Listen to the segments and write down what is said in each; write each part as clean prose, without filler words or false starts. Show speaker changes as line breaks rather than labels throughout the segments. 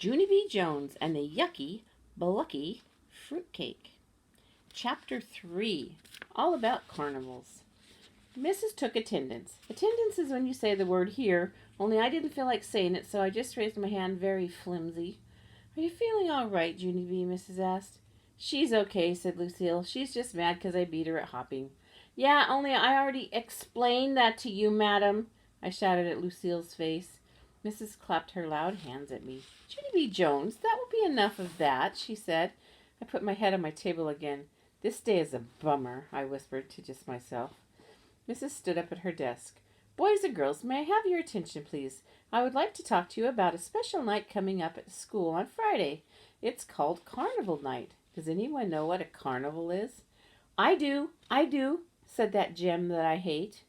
Junie B. Jones and the Yucky, Blucky Fruitcake. Chapter 3, all about carnivals. Mrs. took attendance. Attendance is when you say the word here, only I didn't feel like saying it, so I just raised my hand very flimsy. Are you feeling all right, Junie B., Mrs. asked. She's okay, said Lucille. She's just mad because I beat her at hopping. Yeah, only I already explained that to you, madam, I shouted at Lucille's face. Mrs. clapped her loud hands at me. Junie B. Jones, that will be enough of that, she said. I put my head on my table again. This day is a bummer, I whispered to just myself. Mrs. stood up at her desk. Boys and girls, may I have your attention, please? I would like to talk to you about a special night coming up at school on Friday. It's called Carnival Night. Does anyone know what a carnival is? I do, said that gem that I hate.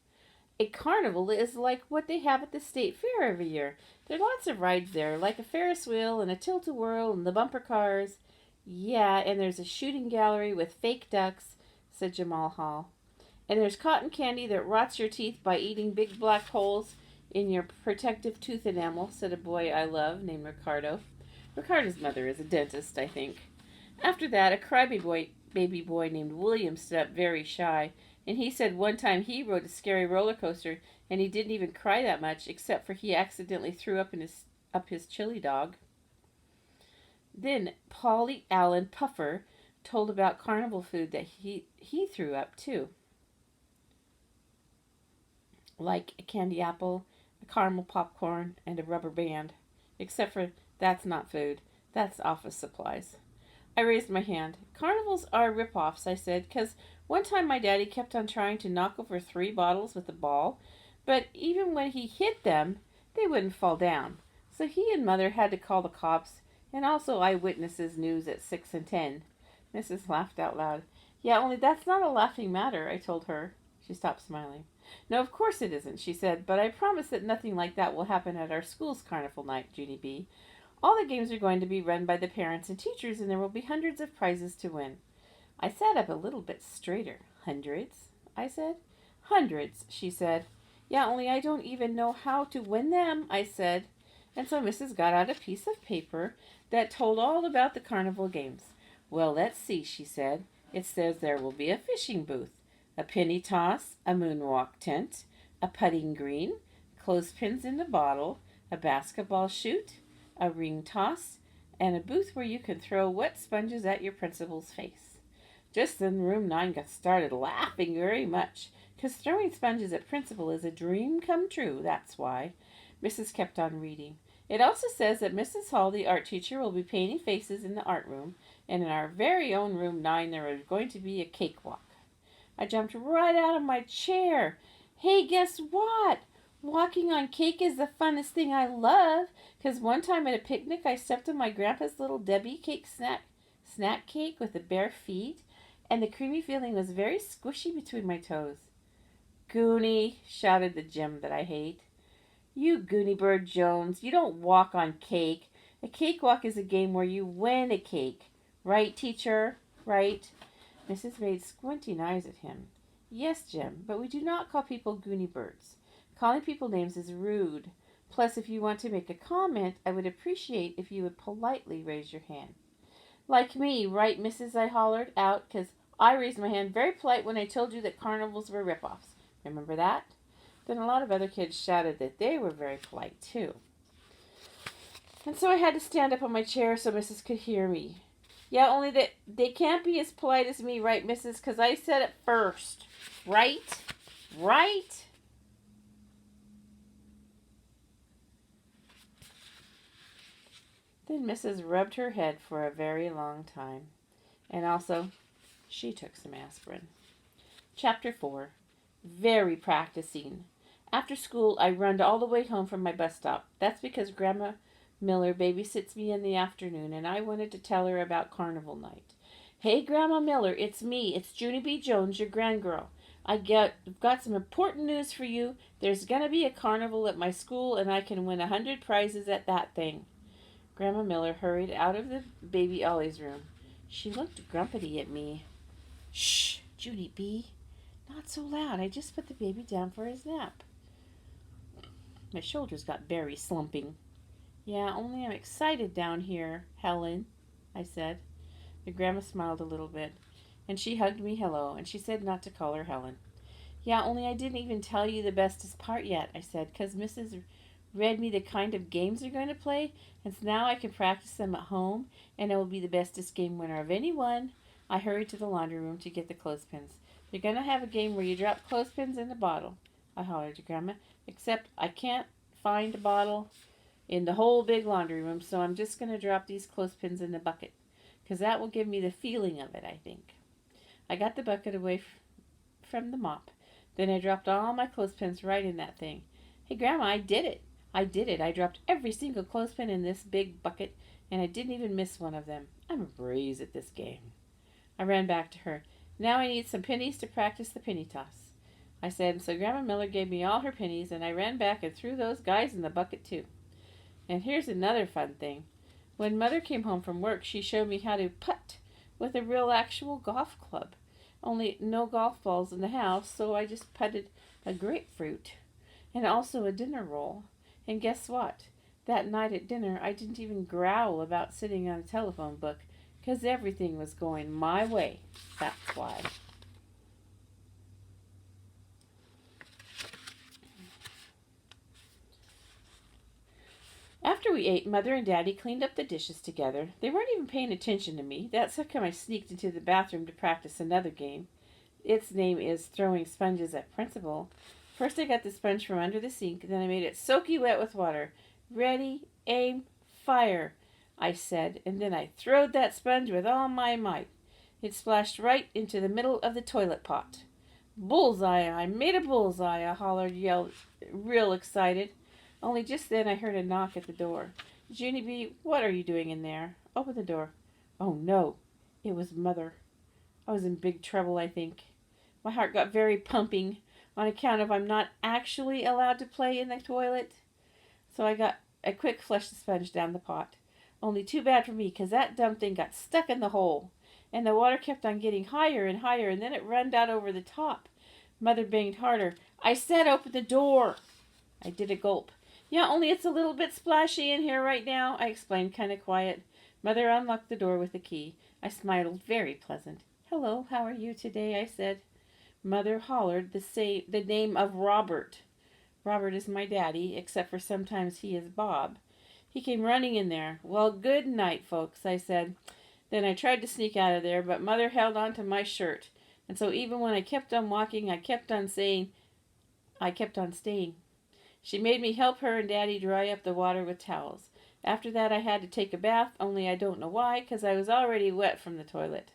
A carnival is like what they have at the state fair every year. There are lots of rides there, like a Ferris wheel and a tilt-a-whirl and the bumper cars. Yeah, and there's a shooting gallery with fake ducks, said Jamal Hall. And there's cotton candy that rots your teeth by eating big black holes in your protective tooth enamel, said a boy I love named Ricardo. Ricardo's mother is a dentist, I think. After that, a baby boy named William stood up very shy, and he said one time he rode a scary roller coaster and he didn't even cry that much, except for he accidentally threw up his chili dog. Then Polly Allen Puffer told about carnival food that he threw up too, like a candy apple, a caramel popcorn, and a rubber band. Except for that's not food, that's office supplies. I raised my hand. Carnivals are rip-offs, I said, because one time my daddy kept on trying to knock over 3 bottles with a ball, but even when he hit them, they wouldn't fall down. So he and Mother had to call the cops, and also eyewitnesses news at 6 and 10. Mrs. laughed out loud. Yeah, only that's not a laughing matter, I told her. She stopped smiling. No, of course it isn't, she said, but I promise that nothing like that will happen at our school's carnival night, Junie B. All the games are going to be run by the parents and teachers, and there will be hundreds of prizes to win. I sat up a little bit straighter. Hundreds? I said. Hundreds, she said. Yeah, only I don't even know how to win them, I said. And so Mrs. got out a piece of paper that told all about the carnival games. Well, let's see, she said. It says there will be a fishing booth, a penny toss, a moonwalk tent, a putting green, clothespins in a bottle, a basketball shoot, a ring toss, and a booth where you can throw wet sponges at your principal's face. Just then room 9 got started laughing very much, because throwing sponges at principal is a dream come true, that's why. Mrs. kept on reading. It also says that Mrs. Hall, the art teacher, will be painting faces in the art room, and in our very own room 9 there is going to be a cakewalk. I jumped right out of my chair. Hey, guess what? Walking on cake is the funnest thing I love, because one time at a picnic I stepped on my grandpa's little Debbie cake snack cake with the bare feet, and the creamy feeling was very squishy between my toes. Goonie, shouted the gem that I hate. You Goonie Bird Jones, you don't walk on cake. A cakewalk is a game where you win a cake. Right, teacher? Right? Mrs. made squinting eyes at him. Yes, Jim, but we do not call people Goonie Birds. Calling people names is rude. Plus, if you want to make a comment, I would appreciate if you would politely raise your hand. Like me, right, Mrs., I hollered out, because I raised my hand very polite when I told you that carnivals were rip-offs. Remember that? Then a lot of other kids shouted that they were very polite, too. And so I had to stand up on my chair so Mrs. could hear me. Yeah, only that they can't be as polite as me, right, Mrs., because I said it first. Right? Right? Then Mrs. rubbed her head for a very long time. And also, she took some aspirin. Chapter 4. Very practicing. After school, I run all the way home from my bus stop. That's because Grandma Miller babysits me in the afternoon, and I wanted to tell her about carnival night. Hey, Grandma Miller, it's me. It's Junie B. Jones, your grandgirl. I've got some important news for you. There's going to be a carnival at my school, and I can win 100 prizes at that thing. Grandma Miller hurried out of the baby Ollie's room. She looked grumpy at me. Shh, Junie B. Not so loud. I just put the baby down for his nap. My shoulders got very slumping. Yeah, only I'm excited down here, Helen, I said. The grandma smiled a little bit, and she hugged me hello, and she said not to call her Helen. Yeah, only I didn't even tell you the bestest part yet, I said, 'cause Mrs. read me the kind of games they're going to play, and so now I can practice them at home, and I will be the bestest game winner of any one. I hurried to the laundry room to get the clothespins. They're going to have a game where you drop clothespins in a bottle, I hollered to Grandma, except I can't find a bottle in the whole big laundry room, so I'm just going to drop these clothespins in the bucket, 'cause that will give me the feeling of it, I think. I got the bucket away from the mop. Then I dropped all my clothespins right in that thing. Hey, Grandma, I did it. I did it. I dropped every single clothespin in this big bucket, and I didn't even miss one of them. I'm a breeze at this game. I ran back to her. Now I need some pennies to practice the penny toss, I said, so Grandma Miller gave me all her pennies, and I ran back and threw those guys in the bucket, too. And here's another fun thing. When Mother came home from work, she showed me how to putt with a real actual golf club. Only no golf balls in the house, so I just putted a grapefruit and also a dinner roll. And guess what? That night at dinner, I didn't even growl about sitting on a telephone book, 'cause everything was going my way. That's why. After we ate, Mother and Daddy cleaned up the dishes together. They weren't even paying attention to me. That's how come I sneaked into the bathroom to practice another game. Its name is Throwing Sponges at Principal. First I got the sponge from under the sink, then I made it soaky wet with water. Ready, aim, fire, I said, and then I throwed that sponge with all my might. It splashed right into the middle of the toilet pot. Bullseye, I made a bullseye, I hollered, yelled, real excited. Only just then I heard a knock at the door. Junie B., what are you doing in there? Open the door. Oh no, it was Mother. I was in big trouble, I think. My heart got very pumping on account of I'm not actually allowed to play in the toilet. So I quick flushed the sponge down the pot. Only too bad for me, 'cause that dumb thing got stuck in the hole. And the water kept on getting higher and higher, and then it run out over the top. Mother banged harder. I said open the door. I did a gulp. Yeah, only it's a little bit splashy in here right now, I explained, kind of quiet. Mother unlocked the door with a key. I smiled, very pleasant. Hello, how are you today, I said. Mother hollered the name of Robert. Robert is my daddy, except for sometimes he is Bob. He came running in there. Well, good night, folks, I said. Then I tried to sneak out of there, but Mother held on to my shirt. And so even when I kept on walking, I kept on staying. She made me help her and Daddy dry up the water with towels. After that I had to take a bath, only I don't know why, 'cause I was already wet from the toilet.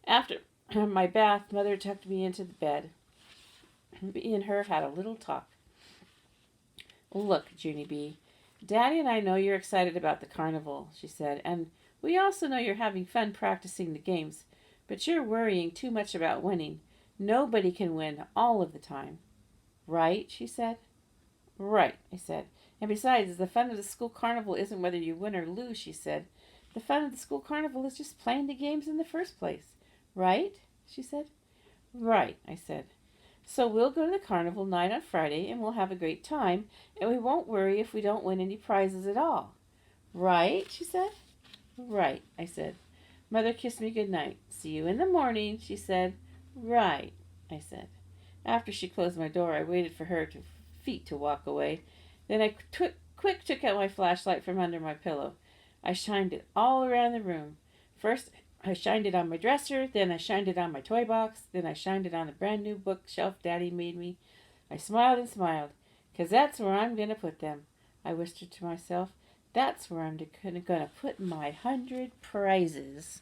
After my bath, Mother tucked me into the bed. Me and her had a little talk. Look, Junie B., Daddy and I know you're excited about the carnival, she said, and we also know you're having fun practicing the games, but you're worrying too much about winning. Nobody can win all of the time. Right, she said. Right, I said. And besides, the fun of the school carnival isn't whether you win or lose, she said. The fun of the school carnival is just playing the games in the first place. Right? She said. Right, I said. So we'll go to the carnival night on Friday, and we'll have a great time, and we won't worry if we don't win any prizes at all. Right? She said. Right, I said. Mother kissed me good night. See you in the morning, she said. Right, I said. After she closed my door, I waited for her feet to walk away. Then I quick took out my flashlight from under my pillow. I shined it all around the room. First, I shined it on my dresser, then I shined it on my toy box, then I shined it on the brand new bookshelf Daddy made me. I smiled and smiled, 'cause that's where I'm going to put them. I whispered to myself, that's where I'm going to put my 100 prizes.